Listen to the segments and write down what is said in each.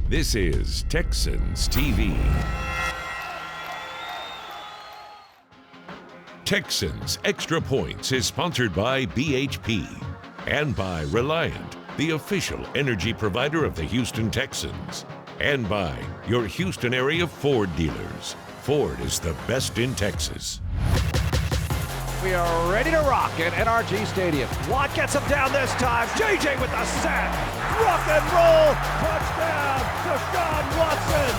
This is Texans TV. Texans Extra Points is sponsored by BHP and by Reliant, the official energy provider of the Houston Texans, and by your Houston area Ford dealers. Ford is the best in Texas. We are ready to rock at NRG Stadium. Watt gets him down this time. JJ with the sack. Rock and roll. Touchdown. Desean Watson.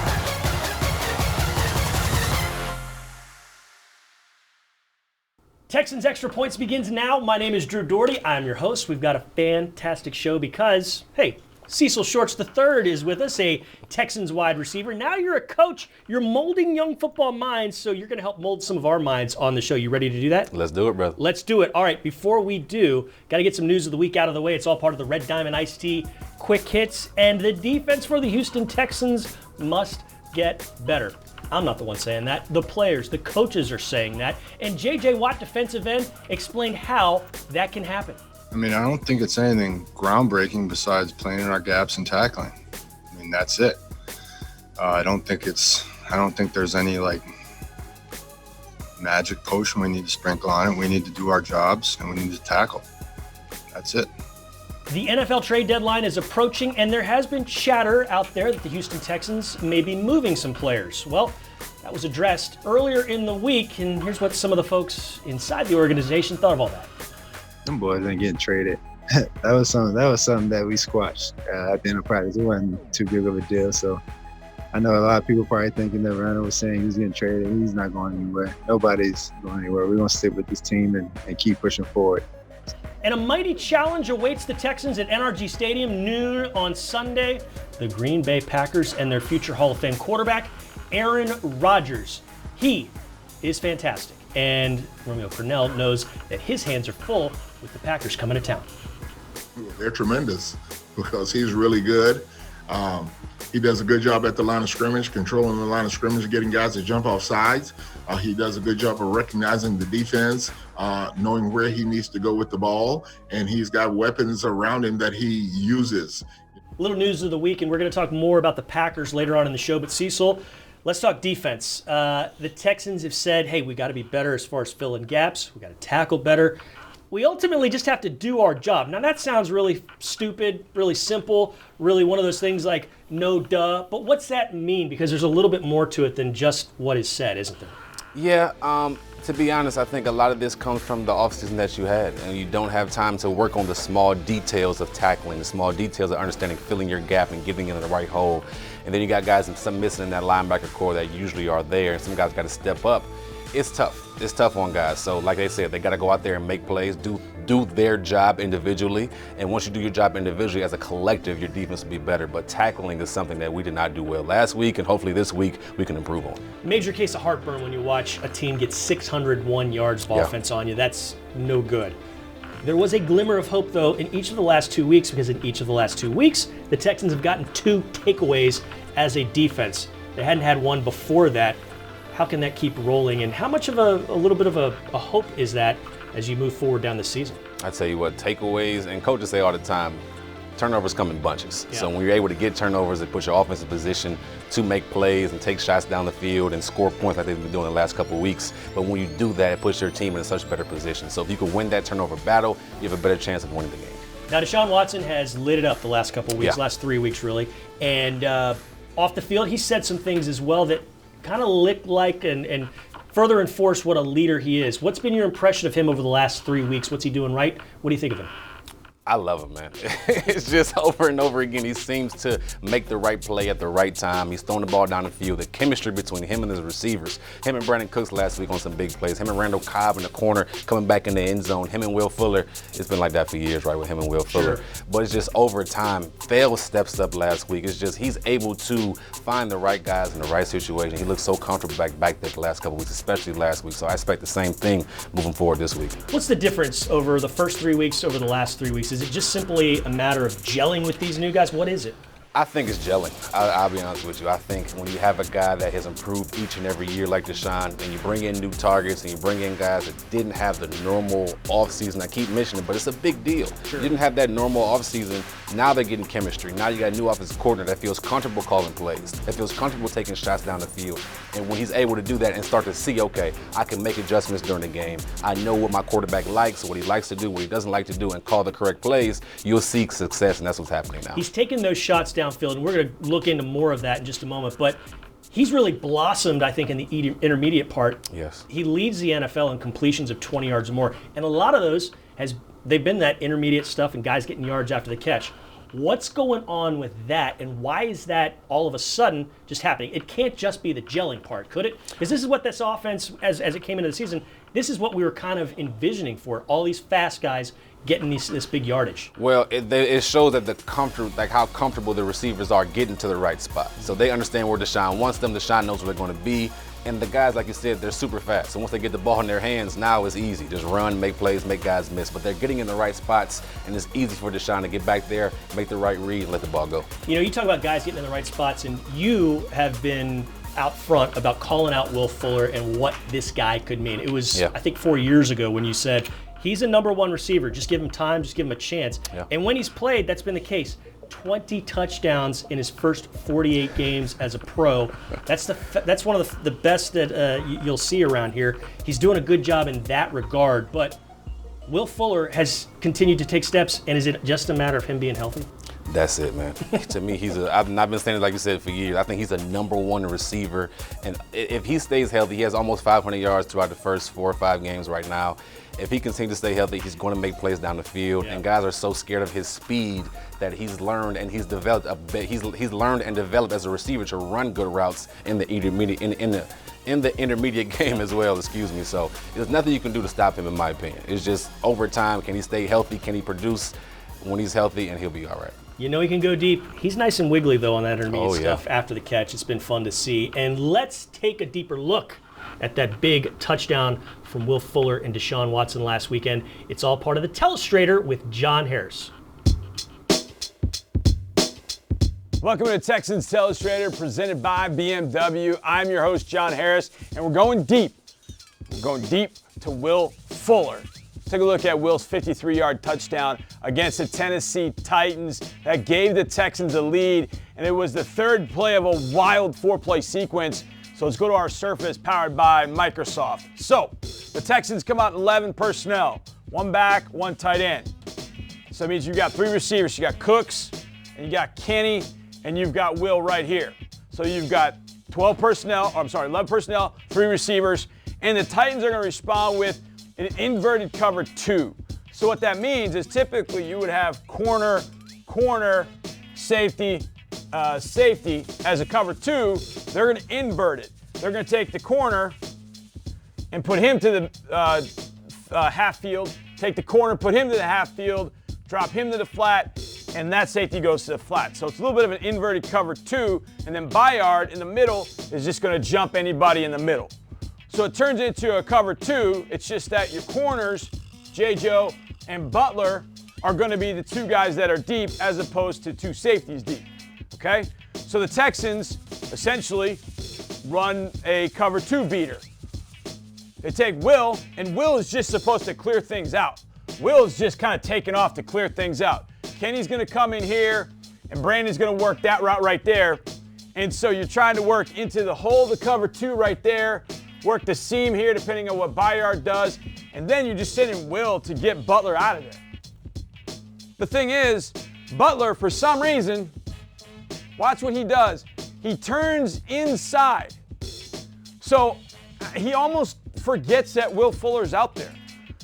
Texans Extra Points begins now. My name is Drew Dougherty. I'm your host. We've got a fantastic show because, hey, Cecil Shorts III is with us, a Texans wide receiver. Now you're a coach. You're molding young football minds, so you're going to help mold some of our minds on the show. You ready to do that? Let's do it, brother. Let's do it. All right, before we do, got to get some news of the week out of the way. It's all part of the Red Diamond Iced Tea Quick Hits, and the defense for the Houston Texans must get better. I'm not the one saying that. The players, the coaches are saying that, and J.J. Watt, defensive end, explained how that can happen. I mean, I don't think it's anything groundbreaking besides playing in our gaps and tackling. I mean, that's it. I don't think there's any like magic potion we need to sprinkle on it. We need to do our jobs and we need to tackle. That's it. The NFL trade deadline is approaching, and there has been chatter out there that the Houston Texans may be moving some players. Well, that was addressed earlier in the week, and here's what some of the folks inside the organization thought of all that. Them boys ain't getting traded. That was something that we squashed at the end of practice. It wasn't too big of a deal. So I know a lot of people probably thinking that Randall was saying he's getting traded. He's not going anywhere. Nobody's going anywhere. We're going to stick with this team and keep pushing forward. And a mighty challenge awaits the Texans at NRG Stadium noon on Sunday. The Green Bay Packers and their future Hall of Fame quarterback, Aaron Rodgers. He is fantastic. And Romeo Cornell knows that his hands are full with the Packers coming to town. They're tremendous because he's really good. He does a good job at the line of scrimmage, controlling the line of scrimmage, getting guys to jump off sides. He does a good job of recognizing the defense, knowing where he needs to go with the ball, and he's got weapons around him that he uses. Little news of the week, and we're going to talk more about the Packers later on in the show. But Cecil, let's talk defense. The Texans have said, hey, we got to be better as far as filling gaps. We got to tackle better. We ultimately just have to do our job. Now, that sounds really stupid, really simple, really one of those things like no duh. But what's that mean? Because there's a little bit more to it than just what is said, isn't there? Yeah, to be honest, I think a lot of this comes from the offseason that you had, and you don't have time to work on the small details of tackling, the small details of understanding, filling your gap and getting in the right hole. And then you got guys and some missing in that linebacker core that usually are there, and some guys got to step up. It's tough. It's tough on guys. So like they said, they got to go out there and make plays, do their job individually. And once you do your job individually as a collective, your defense will be better. But tackling is something that we did not do well last week, and hopefully this week we can improve on. Major case of heartburn when you watch a team get 601 yards of offense on you. That's no good. There was a glimmer of hope, though, in each of the last 2 weeks, because in each of the last 2 weeks, the Texans have gotten 2 takeaways as a defense. They hadn't had one before that. How can that keep rolling, and how much of a little bit of a hope is that as you move forward down the season? I tell you what, takeaways, and coaches say all the time, turnovers come in bunches. Yeah. So when you're able to get turnovers, it puts your offensive position to make plays and take shots down the field and score points like they've been doing the last couple of weeks. But when you do that, it puts your team in such a better position. So if you can win that turnover battle, you have a better chance of winning the game. Now, Desean Watson has lit it up the last couple of weeks, last 3 weeks really, and off the field, he said some things as well that kind of look like and further enforce what a leader he is. What's been your impression of him over the last 3 weeks? What's he doing right? What do you think of him? I love him, man. It's just over and over again. He seems to make the right play at the right time. He's throwing the ball down the field. The chemistry between him and his receivers. Him and Brandon Cooks last week on some big plays. Him and Randall Cobb in the corner coming back in the end zone. Him and Will Fuller. It's been like that for years, right, with him and Will Fuller. But it's just over time. Thale steps up last week. It's just he's able to find the right guys in the right situation. He looks so comfortable back there the last couple weeks, especially last week. So I expect the same thing moving forward this week. What's the difference over the first 3 weeks over the last 3 weeks? Is it just simply a matter of gelling with these new guys? What is it? I think it's gelling. I'll be honest with you. I think when you have a guy that has improved each and every year like Desean, and you bring in new targets and you bring in guys that didn't have the normal offseason, I keep mentioning it, but it's a big deal. Sure. You didn't have that normal offseason. Now they're getting chemistry. Now you got a new offensive coordinator that feels comfortable calling plays, that feels comfortable taking shots down the field. And when he's able to do that and start to see, okay, I can make adjustments during the game. I know what my quarterback likes, what he likes to do, what he doesn't like to do, and call the correct plays, you'll see success, and that's what's happening now. He's taking those shots downfield, and we're going to look into more of that in just a moment, but he's really blossomed, I think, in the intermediate part. Yes. He leads the NFL in completions of 20 yards or more, and a lot of those they've been that intermediate stuff and guys getting yards after the catch. What's going on with that, and why is that all of a sudden just happening? It can't just be the gelling part, could it? Because this is what this offense, as it came into the season, this is what we were kind of envisioning for, all these fast guys getting this big yardage. Well, it shows that how comfortable the receivers are getting to the right spot. So they understand where Desean wants them. Desean knows where they're going to be. And the guys, like you said, they're super fast. So once they get the ball in their hands, now it's easy. Just run, make plays, make guys miss. But they're getting in the right spots, and it's easy for Desean to get back there, make the right read, and let the ball go. You know, you talk about guys getting in the right spots, and you have been out front about calling out Will Fuller and what this guy could mean. It was, I think, 4 years ago when you said, he's a number one receiver. Just give him time, just give him a chance. Yeah. And when he's played, that's been the case. 20 touchdowns in his first 48 games as a pro. That's one of the best that you'll see around here. He's doing a good job in that regard, but Will Fuller has continued to take steps, and is it just a matter of him being healthy? That's it, man. To me, I've been saying it like you said for years. I think he's a number one receiver, and if he stays healthy, he has almost 500 yards throughout the first 4 or 5 games right now. If he continues to stay healthy, he's going to make plays down the field. Yeah. And guys are so scared of his speed that he's learned and he's developed he's learned and developed as a receiver to run good routes in the intermediate in the intermediate game as well. Excuse me. So there's nothing you can do to stop him, in my opinion. It's just over time. Can he stay healthy? Can he produce when he's healthy? And he'll be all right. You know he can go deep. He's nice and wiggly, though, on that intermediate stuff after the catch. It's been fun to see. And let's take a deeper look at that big touchdown from Will Fuller and Desean Watson last weekend. It's all part of the Telestrator with John Harris. Welcome to Texans Telestrator, presented by BMW. I'm your host, John Harris, and we're going deep. We're going deep to Will Fuller. Take a look at Will's 53-yard touchdown against the Tennessee Titans that gave the Texans a lead, and it was the third play of a wild 4-play sequence. So let's go to our surface powered by Microsoft. So the Texans come out in 11 personnel, 1 back, 1 tight end. So that means you've got 3 receivers. You got Cooks, and you got Kenny, and you've got Will right here. So you've got 11 personnel, 3 receivers, and the Titans are going to respond with an inverted cover 2. So what that means is typically you would have corner, safety, safety as a cover 2. They're going to invert it. They're going to take the corner and put him to the half field, take the corner, put him to the half field, drop him to the flat, and that safety goes to the flat. So it's a little bit of an inverted cover 2, and then Bayard in the middle is just going to jump anybody in the middle. So it turns into a cover 2. It's just that your corners, J-Joe and Butler, are going to be the 2 guys that are deep as opposed to 2 safeties deep. Okay? So the Texans essentially run a cover 2 beater. They take Will, and Will is just supposed to clear things out. Will is just kind of taking off to clear things out. Kenny's going to come in here, and Brandon's going to work that route right there. And so you're trying to work into the hole, the cover 2 right there, work the seam here depending on what Bayard does, and then you're just sending Will to get Butler out of there. The thing is, Butler, for some reason, watch what he does. He turns inside. So he almost forgets that Will Fuller's out there.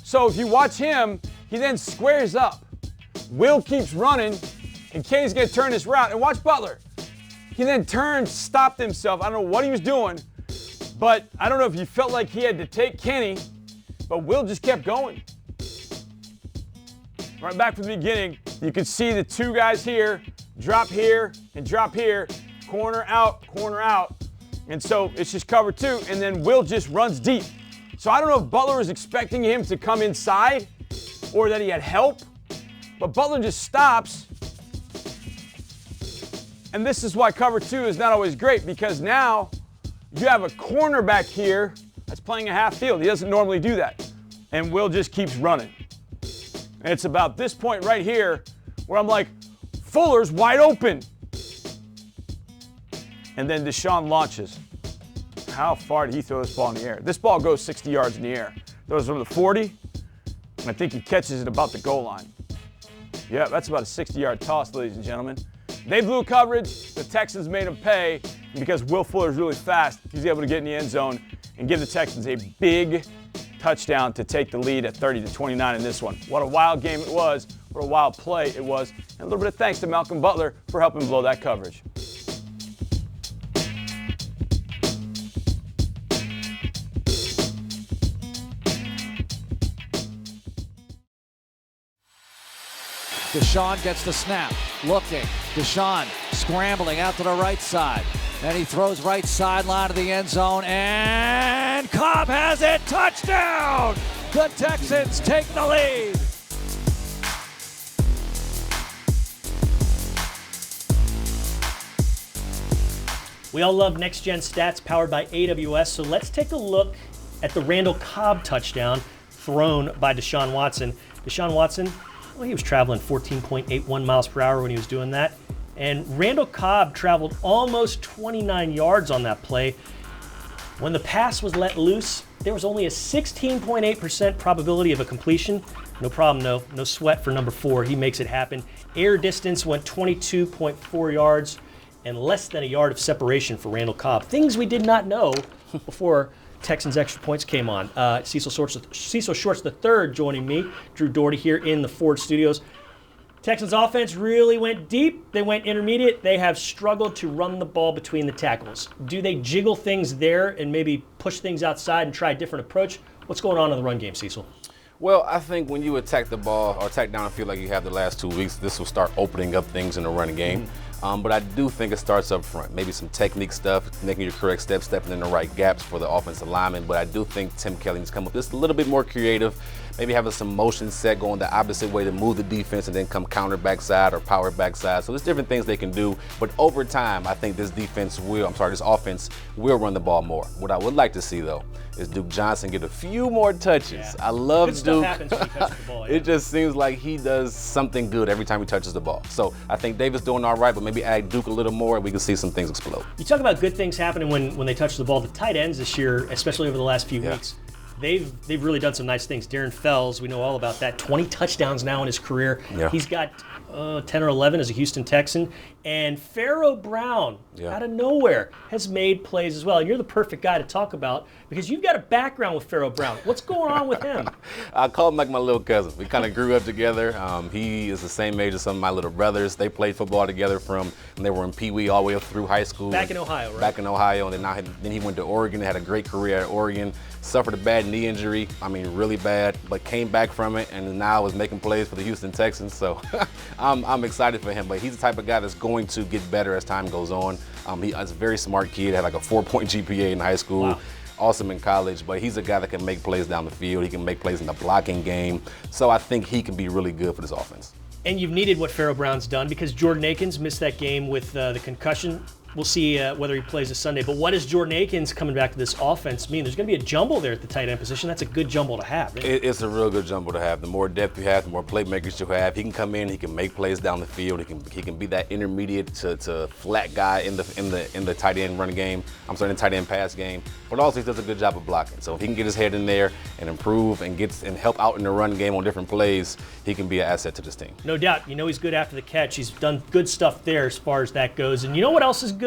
So if you watch him, he then squares up. Will keeps running, and Kenny's going to turn this route. And watch Butler. He then turned, stopped himself. I don't know what he was doing, but I don't know if he felt like he had to take Kenny, but Will just kept going. Right back from the beginning, you can see the 2 guys here, drop here and drop here, corner out, and so it's just cover 2, and then Will just runs deep. So I don't know if Butler was expecting him to come inside or that he had help, but Butler just stops And this is why cover 2 is not always great, because now you have a cornerback here that's playing a half field. He doesn't normally do that. And Will just keeps running. And it's about this point right here where I'm like, Fuller's wide open. And then Desean launches. How far did he throw this ball in the air? This ball goes 60 yards in the air. Throws from the 40, and I think he catches it about the goal line. Yeah, that's about a 60-yard toss, ladies and gentlemen. They blew coverage. The Texans made them pay. And because Will Fuller is really fast, he's able to get in the end zone and give the Texans a big touchdown to take the lead at 30-29 in this one. What a wild game it was. What a wild play it was. And a little bit of thanks to Malcolm Butler for helping blow that coverage. Desean gets the snap, looking. Desean scrambling out to the right side. Then he throws right sideline to the end zone, and Cobb has it. Touchdown! The Texans take the lead. We all love Next Gen Stats powered by AWS, so let's take a look at the Randall Cobb touchdown thrown by Desean Watson. Desean Watson, well, he was traveling 14.81 miles per hour when he was doing that. And Randall Cobb traveled almost 29 yards on that play. When the pass was let loose, there was only a 16.8% probability of a completion. No problem, though. No sweat for number 4. He makes it happen. Air distance went 22.4 yards and less than a yard of separation for Randall Cobb. Things we did not know before Texans Extra Points came on. Cecil Shorts III joining me, Drew Dougherty here in the Ford Studios. Texans offense really went deep. They went intermediate. They have struggled to run the ball between the tackles. Do they jiggle things there and maybe push things outside and try a different approach? What's going on in the run game, Cecil? Well, I think when you attack the ball or attack down the field like you have the last 2 weeks, this will start opening up things in the running game. But I do think it starts up front. Maybe some technique stuff, making your correct steps, stepping in the right gaps for the offensive lineman. But I do think Tim Kelly needs to come up just a little bit more creative, maybe having some motion set going the opposite way to move the defense and then come counter backside or power backside. So there's different things they can do. But over time, I think this offense will run the ball more. What I would like to see, though, is Duke Johnson get a few more touches. Yeah. I love Good Duke. stuff happens when he touches the ball, yeah. It just seems like he does something good every time he touches the ball. So I think Davis doing all right, but maybe add Duke a little more and we can see some things explode. You talk about good things happening when they touch the ball. The tight ends this year, especially over the last few weeks, they've really done some nice things. Darren Fells, we know all about that. 20 touchdowns now in his career. Yeah. He's got 10 or 11 as a Houston Texan. And Pharaoh Brown, out of nowhere, has made plays as well. And you're the perfect guy to talk about because you've got a background with Pharaoh Brown. What's going on with him? I call him like my little cousin. We kind of grew up together. He is the same age as some of my little brothers. They played football together from when they were in Pee Wee all the way up through high school. Back in Ohio, right? Back in Ohio. And then he went to Oregon, had a great career at Oregon, suffered a bad knee injury. I mean, really bad, but came back from it and now is making plays for the Houston Texans. So I'm excited for him. But he's the type of guy that's going to get better as time goes on. He's a very smart kid, had like a 4-point GPA in high school. Wow. Awesome in college, but he's a guy that can make plays down the field. He can make plays in the blocking game. So I think he can be really good for this offense. And you've needed what Pharaoh Brown's done because Jordan Akins missed that game with the concussion. We'll see whether he plays this Sunday. But what does Jordan Akins coming back to this offense mean? There's going to be a jumble there at the tight end position. That's a good jumble to have. It's a real good jumble to have. The more depth you have, the more playmakers you have. He can come in, he can make plays down the field. He can be that intermediate to flat guy in the tight end running game. I'm sorry, in the tight end pass game. But also he does a good job of blocking. So if he can get his head in there and improve and help out in the run game on different plays, he can be an asset to this team. No doubt. You know he's good after the catch. He's done good stuff there as far as that goes. And you know what else is good?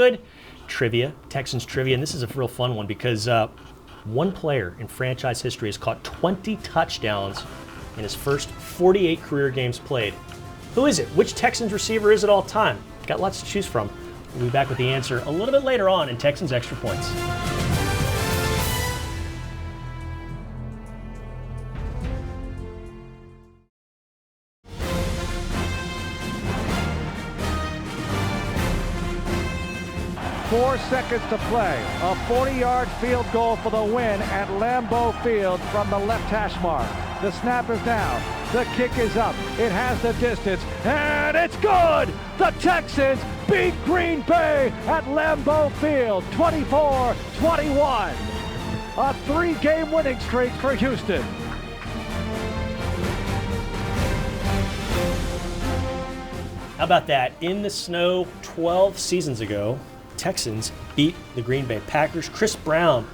Trivia, Texans trivia, and this is a real fun one because one player in franchise history has caught 20 touchdowns in his first 48 career games played. Who is it? Which Texans receiver is it all time? Got lots to choose from. We'll be back with the answer a little bit later on in Texans Extra Points. 4 seconds to play. A 40-yard field goal for the win at Lambeau Field from the left hash mark. The snap is down. The kick is up. It has the distance, and it's good! The Texans beat Green Bay at Lambeau Field, 24-21. A 3-game winning streak for Houston. How about that? In the snow 12 seasons ago, Texans beat the Green Bay Packers. Chris Brown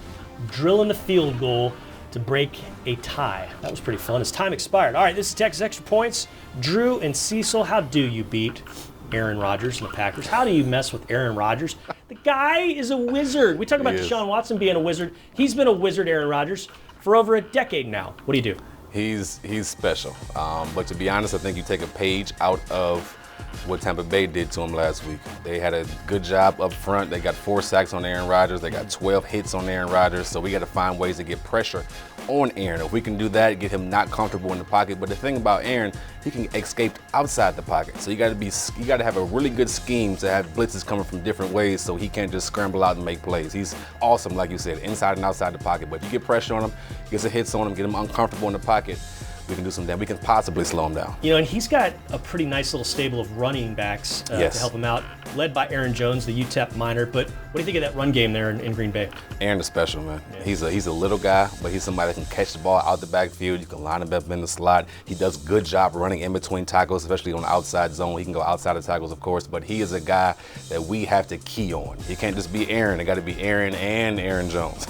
drilling the field goal to break a tie. That was pretty fun. His time expired. All right, this is Texas Extra Points. Drew and Cecil, how do you beat Aaron Rodgers and the Packers? How do you mess with Aaron Rodgers? The guy is a wizard. We talk about Desean Watson being a wizard. He's been a wizard, Aaron Rodgers, for over a decade now. What do you do? He's special. But to be honest, I think you take a page out of what Tampa Bay did to him last week. They had a good job up front. They got 4 sacks on Aaron Rodgers. They got 12 hits on Aaron Rodgers. So we got to find ways to get pressure on Aaron. If we can do that, get him not comfortable in the pocket. But the thing about Aaron, he can escape outside the pocket. So you got to have a really good scheme to have blitzes coming from different ways so he can't just scramble out and make plays. He's awesome, like you said, inside and outside the pocket. But if you get pressure on him, get some hits on him, get him uncomfortable in the pocket, we can do some damage. We can possibly slow him down. You know, and he's got a pretty nice little stable of running backs to help him out, led by Aaron Jones, the UTEP minor. But what do you think of that run game there in Green Bay? Aaron is special, man. Yeah. He's a little guy, but he's somebody that can catch the ball out the backfield. You can line him up in the slot. He does a good job running in between tackles, especially on the outside zone. He can go outside of tackles, of course, but he is a guy that we have to key on. He can't just be Aaron. It got to be Aaron and Aaron Jones.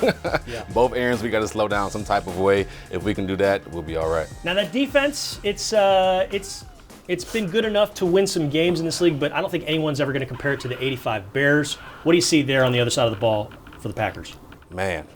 Both Aarons, we got to slow down some type of way. If we can do that, we'll be all right. Now that defense, it's been good enough to win some games in this league, but I don't think anyone's ever going to compare it to the '85 Bears. What do you see there on the other side of the ball for the Packers? Man,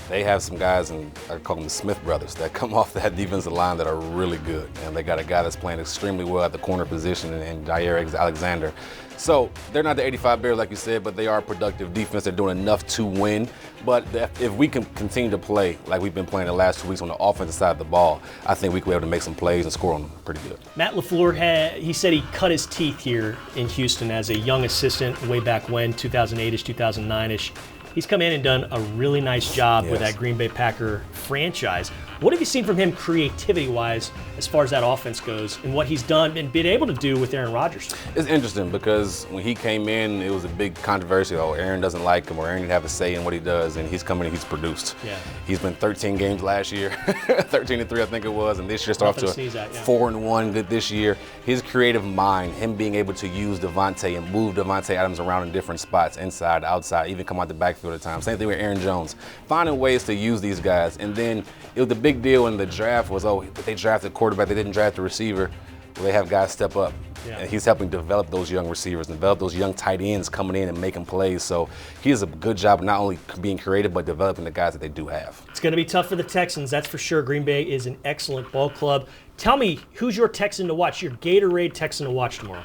they have some guys, and I call them the Smith brothers, that come off that defensive line that are really good. And they got a guy that's playing extremely well at the corner position in Jair Alexander. So they're not the '85 Bears, like you said, but they are a productive defense. They're doing enough to win. But if we can continue to play like we've been playing the last 2 weeks on the offensive side of the ball, I think we could be able to make some plays and score on them pretty good. Matt LaFleur, he said he cut his teeth here in Houston as a young assistant way back when, 2008-ish, 2009-ish. He's come in and done a really nice job with that Green Bay Packer franchise. What have you seen from him creativity-wise as far as that offense goes and what he's done and been able to do with Aaron Rodgers? It's interesting because when he came in, it was a big controversy. Oh, Aaron doesn't like him, or Aaron didn't have a say in what he does, and he's come in and he's produced. Yeah. He's been 13 games last year, 13-3 I think it was, and this year started off to 4-1 this year. His creative mind, him being able to use Devontae and move Devontae Adams around in different spots, inside, outside, even come out the backfield at times. Same thing with Aaron Jones. Finding ways to use these guys, and then it was the big deal in the draft was, they drafted a quarterback, they didn't draft a receiver. Well, they have guys step up. Yeah. And he's helping develop those young receivers, develop those young tight ends coming in and making plays. So he does a good job of not only being creative, but developing the guys that they do have. It's going to be tough for the Texans, that's for sure. Green Bay is an excellent ball club. Tell me, who's your Texan to watch, your Gatorade Texan to watch tomorrow?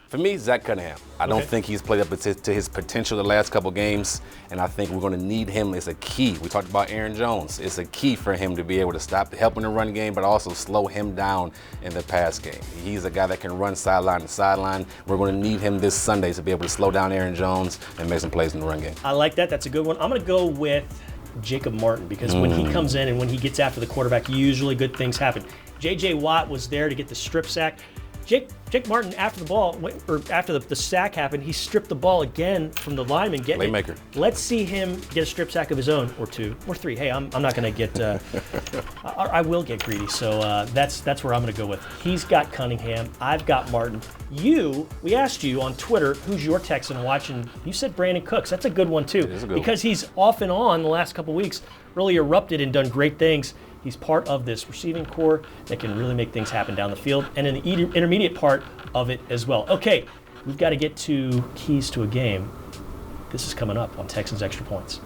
For me, Zach Cunningham. I don't think he's played up to his potential the last couple games, and I think we're going to need him as a key. We talked about Aaron Jones. It's a key for him to be able to stop helping the run game, but also slow him down in the pass game. He's a guy that can run sideline to sideline. We're going to need him this Sunday to be able to slow down Aaron Jones and make some plays in the run game. I like that. That's a good one. I'm going to go with Jacob Martin because when he comes in and when he gets after the quarterback, usually good things happen. J.J. Watt was there to get the strip sack. Jake Martin, after the ball, or after the sack happened, he stripped the ball again from the lineman. Playmaker. Let's see him get a strip sack of his own, or 2, or 3. Hey, I'm not going to get. I will get greedy, so that's where I'm going to go with. He's got Cunningham. I've got Martin. We asked you on Twitter who's your Texan watching. You said Brandon Cooks. That's a good one too, because he's off and on the last couple weeks, really erupted and done great things. He's part of this receiving core that can really make things happen down the field and in the intermediate part of it as well. Okay, we've got to get to keys to a game. This is coming up on Texans Extra Points.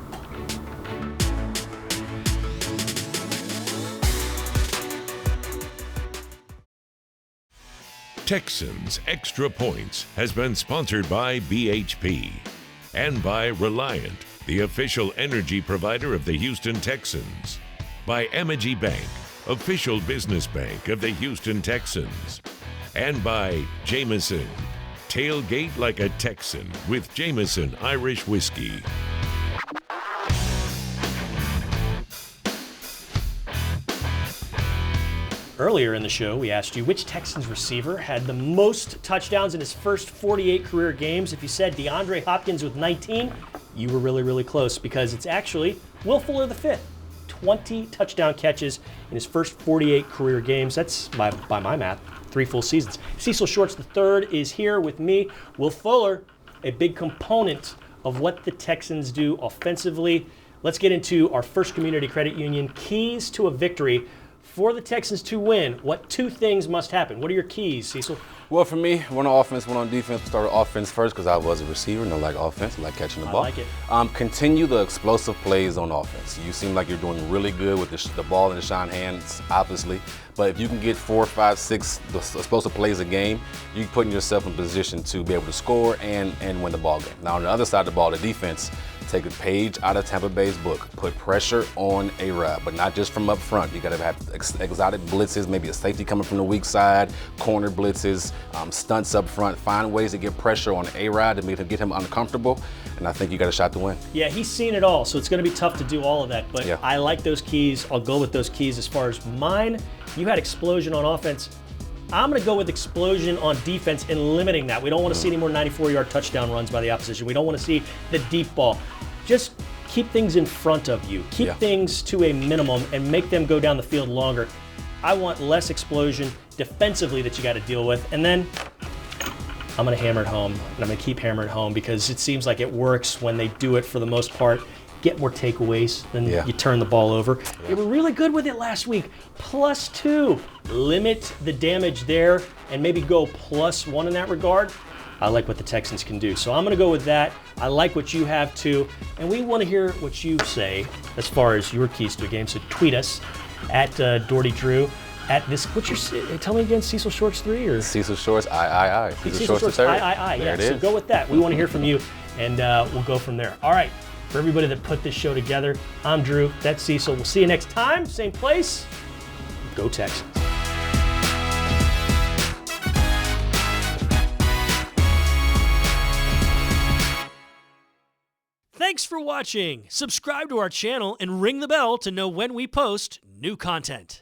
Texans Extra Points has been sponsored by BHP and by Reliant, the official energy provider of the Houston Texans. By Emoji Bank, official business bank of the Houston Texans. And by Jameson. Tailgate like a Texan with Jameson Irish Whiskey. Earlier in the show, we asked you which Texans receiver had the most touchdowns in his first 48 career games. If you said DeAndre Hopkins with 19, you were really, really close because it's actually Will Fuller V. 20 touchdown catches in his first 48 career games. That's, by my math, 3 full seasons. Cecil Shorts III is here with me. Will Fuller, a big component of what the Texans do offensively. Let's get into our First Community Credit Union keys to a victory. For the Texans to win, what 2 things must happen? What are your keys, Cecil? Well, for me, one on offense, one on defense. We'll start with offense first because I was a receiver and I like offense. I like catching the ball. I like it. Continue the explosive plays on offense. You seem like you're doing really good with the ball in Desean hands, obviously. But if you can get 4, 5, 6 explosive plays a game, you're putting yourself in position to be able to score and win the ball game. Now, on the other side of the ball, the defense, take a page out of Tampa Bay's book. Put pressure on A-Rod, but not just from up front. You got to have exotic blitzes, maybe a safety coming from the weak side, corner blitzes, stunts up front. Find ways to get pressure on A-Rod to get him uncomfortable, and I think you got a shot to win. Yeah, he's seen it all, so it's going to be tough to do all of that, but yeah. I like those keys. I'll go with those keys as far as mine. You had explosion on offense. I'm going to go with explosion on defense and limiting that. We don't want to see any more 94-yard touchdown runs by the opposition. We don't want to see the deep ball. Just keep things in front of you. Keep things to a minimum and make them go down the field longer. I want less explosion defensively that you got to deal with. And then I'm going to hammer it home, and I'm going to keep hammering it home because it seems like it works when they do it for the most part. Get more takeaways than you turn the ball over. They were really good with it last week. +2. Limit the damage there and maybe go +1 in that regard. I like what the Texans can do. So I'm going to go with that. I like what you have too. And we want to hear what you say as far as your keys to a game. So tweet us at Dougherty Drew. At this, tell me again, Cecil Shorts III or? Cecil Shorts, I. Cecil Shorts, I. Yeah, so go with that. We want to hear from you and we'll go from there. All right. For everybody that put this show together, I'm Drew, that's Cecil. We'll see you next time, same place. Go Texans. Thanks for watching. Subscribe to our channel and ring the bell to know when we post new content.